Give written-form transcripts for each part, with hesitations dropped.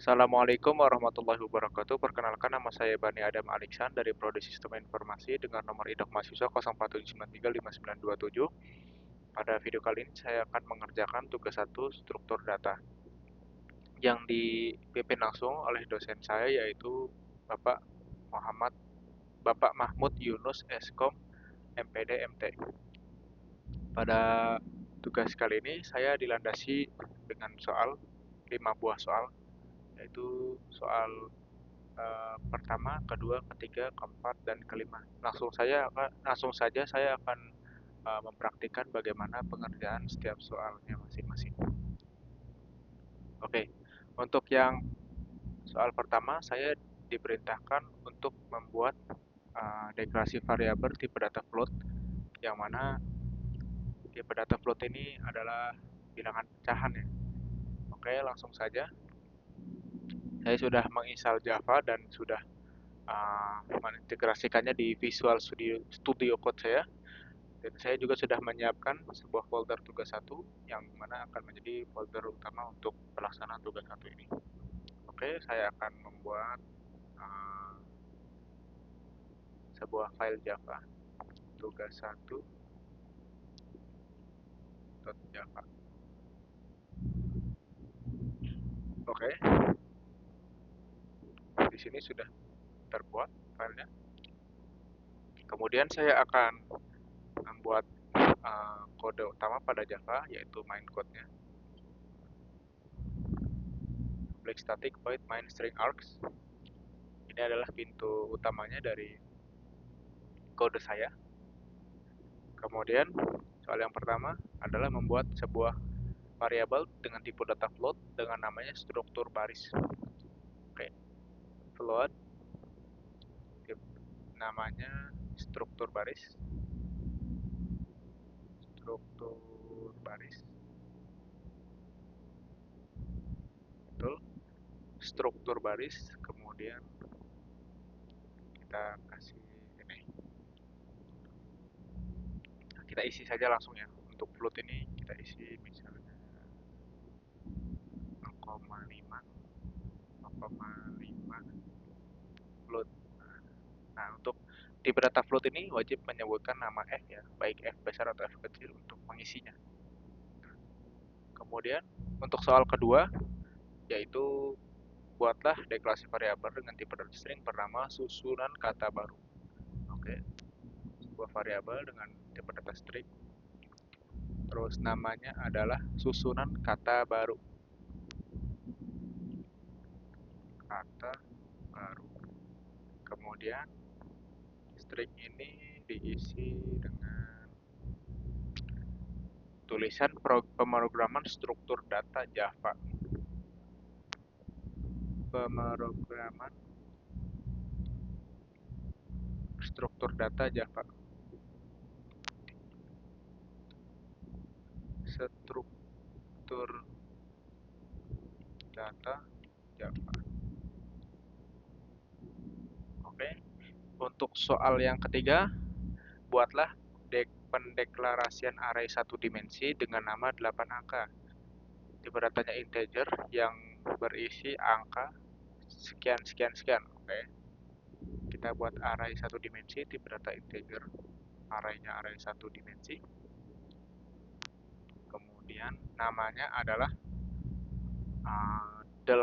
Assalamualaikum warahmatullahi wabarakatuh. Perkenalkan, nama saya Bani Adam Aliksan dari Prodi Sistem Informasi dengan nomor induk mahasiswa 0479359927. Pada video kali ini saya akan mengerjakan tugas 1 struktur data yang dipimpin langsung oleh dosen saya, yaitu Bapak Muhammad Bapak Mahmud Yunus Eskom MPD MT. Pada tugas kali ini saya dilandasi dengan 5 buah soal, yaitu soal pertama, kedua, ketiga, keempat, dan kelima. Langsung saja saya akan mempraktikkan bagaimana pengerjaan setiap soalnya masing-masing. Oke, untuk yang soal pertama, saya diperintahkan untuk membuat deklarasi variabel tipe data float, yang mana tipe data float ini adalah bilangan pecahan ya. Oke, langsung saja. Saya sudah menginstal Java dan sudah mengintegrasikannya di Visual Studio Code saya. Dan saya juga sudah menyiapkan sebuah folder tugas 1 yang mana akan menjadi folder utama untuk pelaksanaan tugas 1 ini. Oke, saya akan membuat sebuah file Java tugas 1.java. Oke, di sini sudah terbuat filenya. Kemudian saya akan membuat kode utama pada Java, yaitu main code-nya. Public static void main string args. Ini adalah pintu utamanya dari kode saya. Kemudian soal yang pertama adalah membuat sebuah variabel dengan tipe data float dengan namanya struktur baris. Oke, float namanya struktur baris. Betul. Struktur baris, kemudian kita kasih ini. Kita isi saja langsung ya. Untuk float ini kita isi misalnya 0,5 float. Nah, untuk tipe data float ini wajib menyebutkan nama f ya, baik f besar atau f kecil untuk mengisinya. Kemudian untuk soal kedua, yaitu buatlah deklarasi variabel dengan tipe data string bernama susunan kata baru. Oke, sebuah variabel dengan tipe data string, terus namanya adalah susunan kata baru. Kemudian string ini diisi dengan tulisan pemrograman struktur data Java. Pemrograman struktur data Java. Struktur data Java. Oke. Untuk soal yang ketiga, buatlah pendeklarasian array 1 dimensi dengan nama 8 angka. Tipe datanya integer yang berisi angka sekian sekian sekian. Oke. Kita buat array 1 dimensi, tipe data integer, arraynya array 1 dimensi. Kemudian namanya adalah 8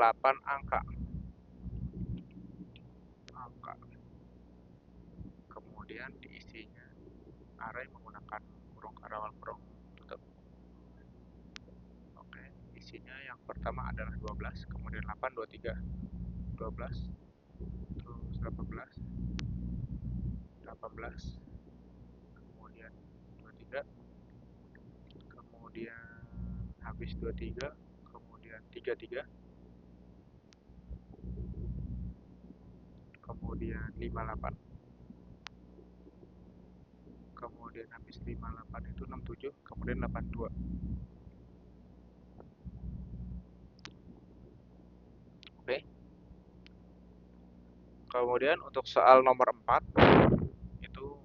angka. Kemudian diisinya array menggunakan kurung karawal kurung tutup. Oke, isinya yang pertama adalah 12, kemudian 8, 23, 12, terus 18, kemudian 23, kemudian habis 23, kemudian 33, kemudian 58, kemudian habis 58 itu 67, kemudian 82. Oke. Kemudian untuk soal nomor 4 itu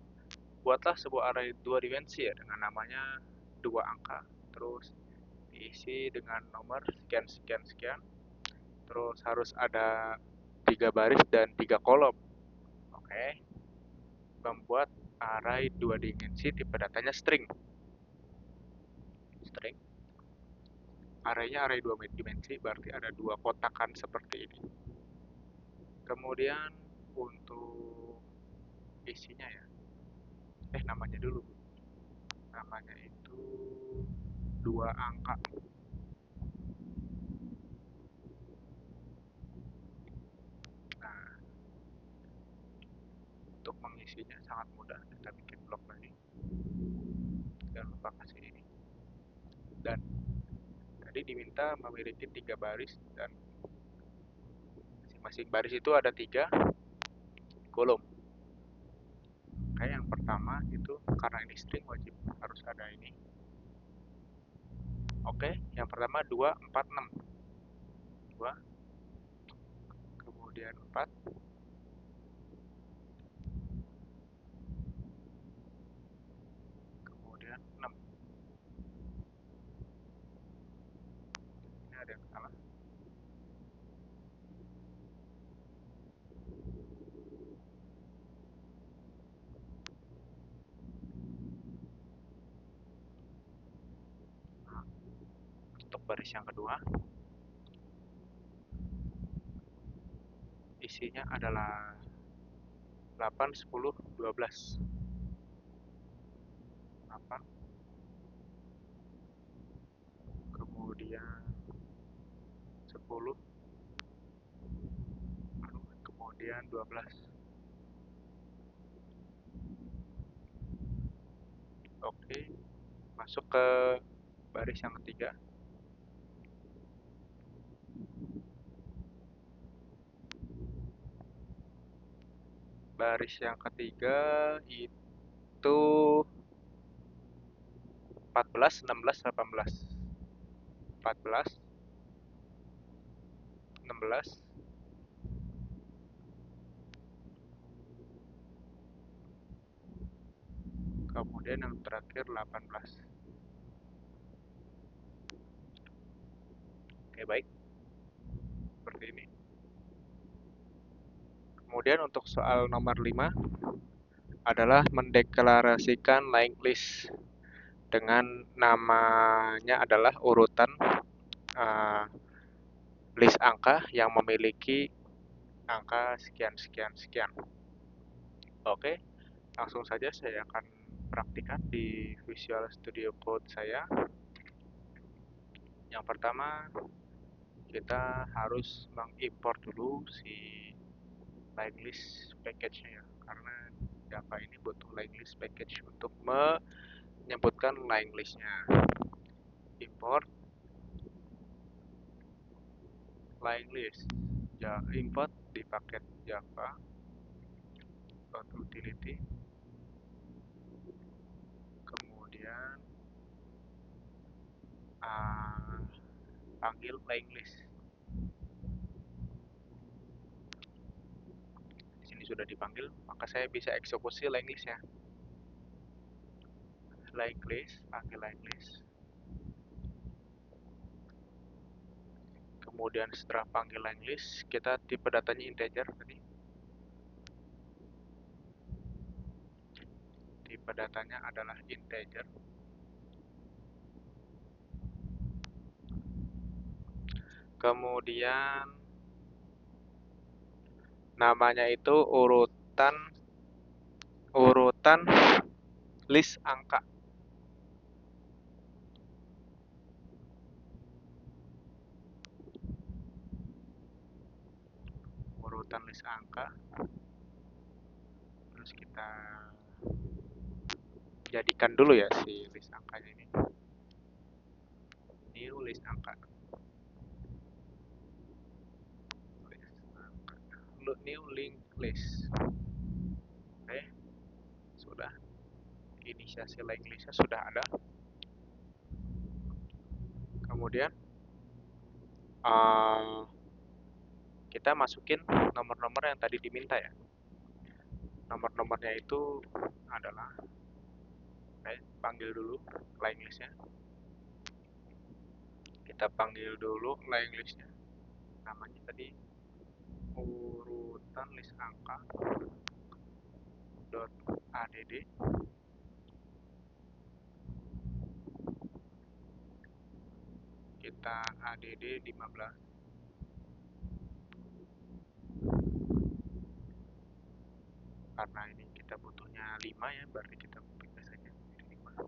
buatlah sebuah array 2 dimensi ya dengan namanya 2 angka, terus diisi dengan nomor sekian sekian sekian. Terus harus ada 3 baris dan 3 kolom. Oke. Membuat array 2 dimensi tipe datanya string. String. Arraynya array 2 dimensi, berarti ada 2 kotakan seperti ini. Kemudian untuk isinya ya. Namanya dulu. Namanya itu 2 angka. Nah, untuk mengisinya sangat mudah. Kita bikin blok lagi. Jangan lupa kasih ini. Dan tadi diminta memiliki 3 baris dan masing-masing baris itu ada 3 kolom. Kayak yang pertama itu karena ini string wajib harus ada ini. Oke, yang pertama 2, 4, 6. 2, kemudian 4, kemudian 6. Ini ada yang salah. Nah, untuk baris yang kedua, isinya adalah 8, 10, 12. 8, kemudian 10, kemudian 12. Oke, masuk ke baris yang ketiga. Baris yang ketiga itu 14, 16, 18. 14, 16, kemudian yang terakhir 18. Oke, baik. Seperti ini. Kemudian untuk soal nomor 5 adalah mendeklarasikan linked list dengan namanya adalah urutan list angka yang memiliki angka sekian sekian sekian. Oke, langsung saja saya akan praktikkan di Visual Studio Code saya. Yang pertama, kita harus mengimport dulu si linked list package-nya ya, karena Java ini butuh linked list package untuk menyebutkan linked list-nya. Import linked list. Import di paket Java utility, kemudian panggil linked list. Di sini sudah dipanggil, maka saya bisa eksekusi linked list-nya. Linked list, panggil linked list. Kemudian setelah panggil linked list, kita tipe datanya integer tadi. Tipe datanya adalah integer. Kemudian namanya itu urutan list angka. Urutan list angka. Terus kita jadikan dulu ya si list angkanya ini. New list angka. New linked list. Oke, sudah. Inisiasi linked listnya sudah ada. Kemudian kita masukin nomor-nomor yang tadi diminta ya. Nomor-nomornya itu adalah, panggil dulu linked listnya. Kita panggil dulu linked listnya. namanya tadi urutan list angka .add kita add 15 karena ini kita butuhnya 5 ya, berarti kita pilih saja 5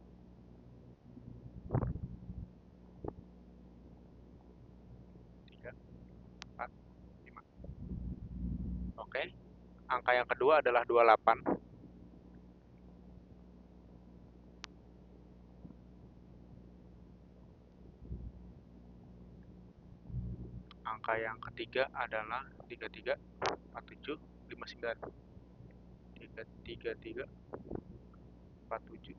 3 4 5. Oke, angka yang kedua adalah 28. Angka yang ketiga adalah 33 47 59. 33 47.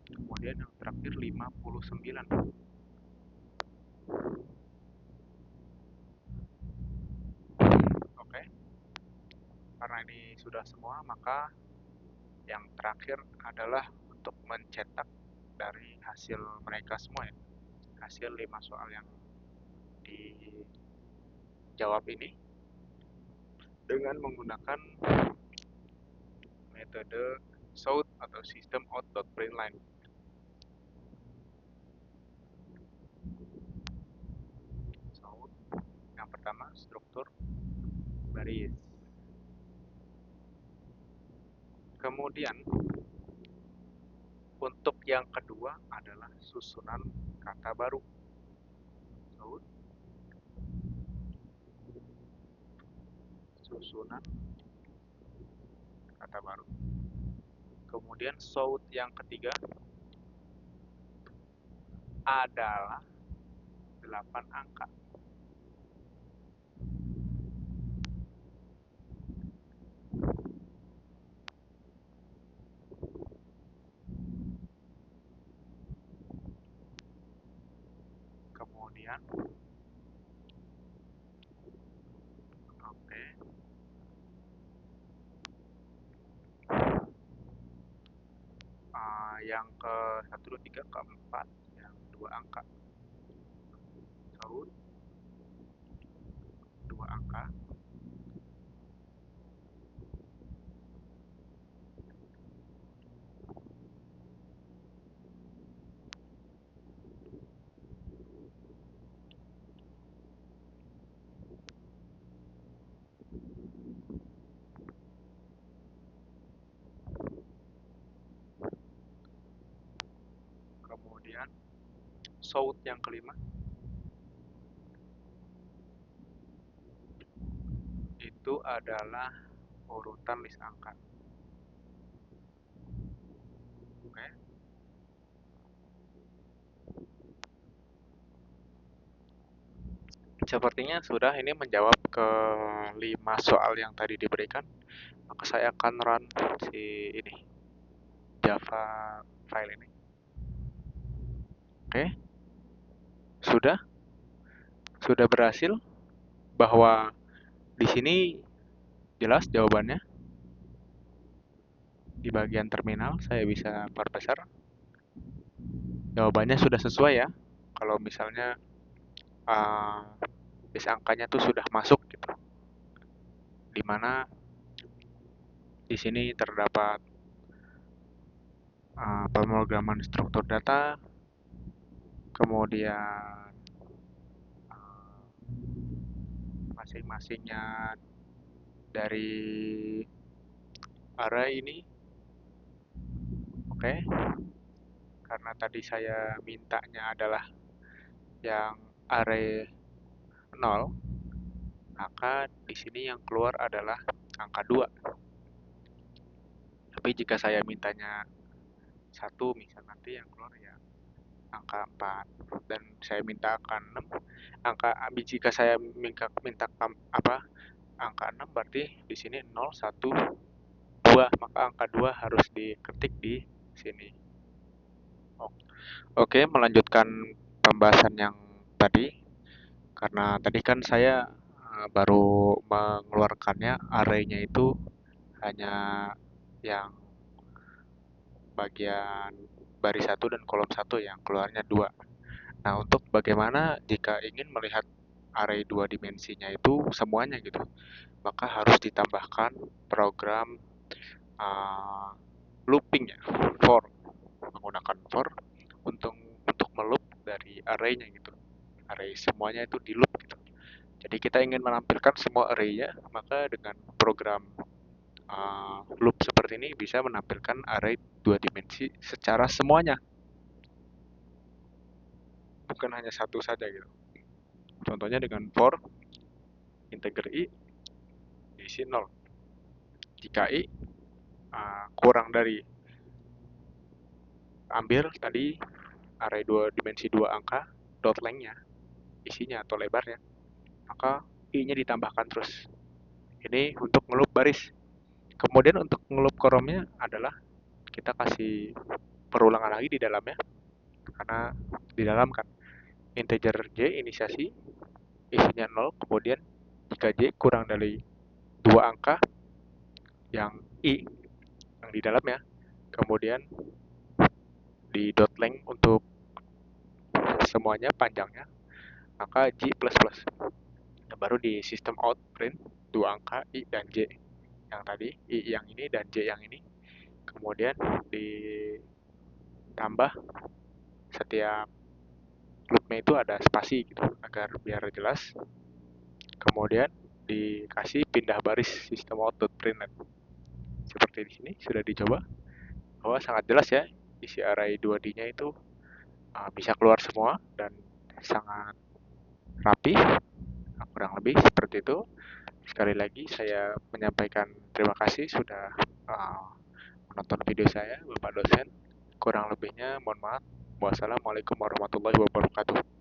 Kemudian yang terakhir 59. Oke, karena ini sudah semua, maka yang terakhir adalah untuk mencetak dari hasil mereka semua ya, hasil 5 soal yang dijawab ini dengan menggunakan metode SOUT atau System Out.println. SOUT yang pertama struktur baris. Kemudian untuk yang kedua adalah susunan kata baru. SOUT susunan kata baru. Kemudian SOUT yang ketiga adalah 8 angka. Kemudian oke, yang ke 1, 2, 3, keempat yang 2 angka. SOUT 2 angka. Kemudian SOUT yang kelima itu adalah urutan list angka. Oke. Sepertinya sudah ini menjawab ke 5 soal yang tadi diberikan. Maka saya akan run si ini Java file ini. Oke. Sudah berhasil bahwa di sini jelas jawabannya. Di bagian terminal saya bisa perbesar. Jawabannya sudah sesuai ya. Kalau misalnya base angkanya tuh sudah masuk gitu. Dimana di sini terdapat pemrograman struktur data, kemudian masing-masingnya dari array ini. Oke. Karena tadi saya mintanya adalah yang array 0, maka di sini yang keluar adalah angka 2. Tapi jika saya mintanya 1 misal, nanti yang keluar ya angka 4. Dan saya minta angka 6. Jika saya minta angka 6, berarti di sini 0, 1, 2, maka angka 2 harus diketik di sini. Oke, melanjutkan pembahasan yang tadi. Karena tadi kan saya baru mengeluarkannya array-nya itu hanya yang bagian baris 1 dan kolom 1 yang keluarnya 2. Nah, untuk bagaimana jika ingin melihat array 2 dimensinya itu semuanya gitu. Maka harus ditambahkan program looping ya, for, menggunakan for untuk meloop dari array-nya gitu. Array semuanya itu di loop gitu. Jadi kita ingin menampilkan semua array-nya, maka dengan program loop seperti ini bisa menampilkan array 2 dimensi secara semuanya, bukan hanya satu saja gitu. Contohnya dengan for integer i diisi 0. Jika i kurang dari, ambil tadi array 2 dimensi 2 angka, dot length-nya, isinya atau lebarnya, maka i-nya ditambahkan terus. Ini untuk ngeloop baris. Kemudian untuk ngeloop kolomnya adalah kita kasih perulangan lagi di dalamnya, karena di dalam kan integer j inisiasi isinya 0, kemudian jika j kurang dari 2 angka yang i yang di dalamnya, kemudian di dot length untuk semuanya panjangnya, maka j++. Nah, baru di sistem out print 2 angka i dan j yang tadi, i yang ini dan j yang ini, kemudian ditambah setiap loopnya itu ada spasi gitu agar biar jelas, kemudian dikasih pindah baris sistem out.println. Seperti di sini sudah dicoba bahwa sangat jelas ya, isi array 2D-nya itu bisa keluar semua dan sangat rapi, kurang lebih seperti itu. Sekali lagi saya menyampaikan terima kasih sudah menonton video saya, Bapak dosen. Kurang lebihnya mohon maaf. Wassalamualaikum warahmatullahi wabarakatuh.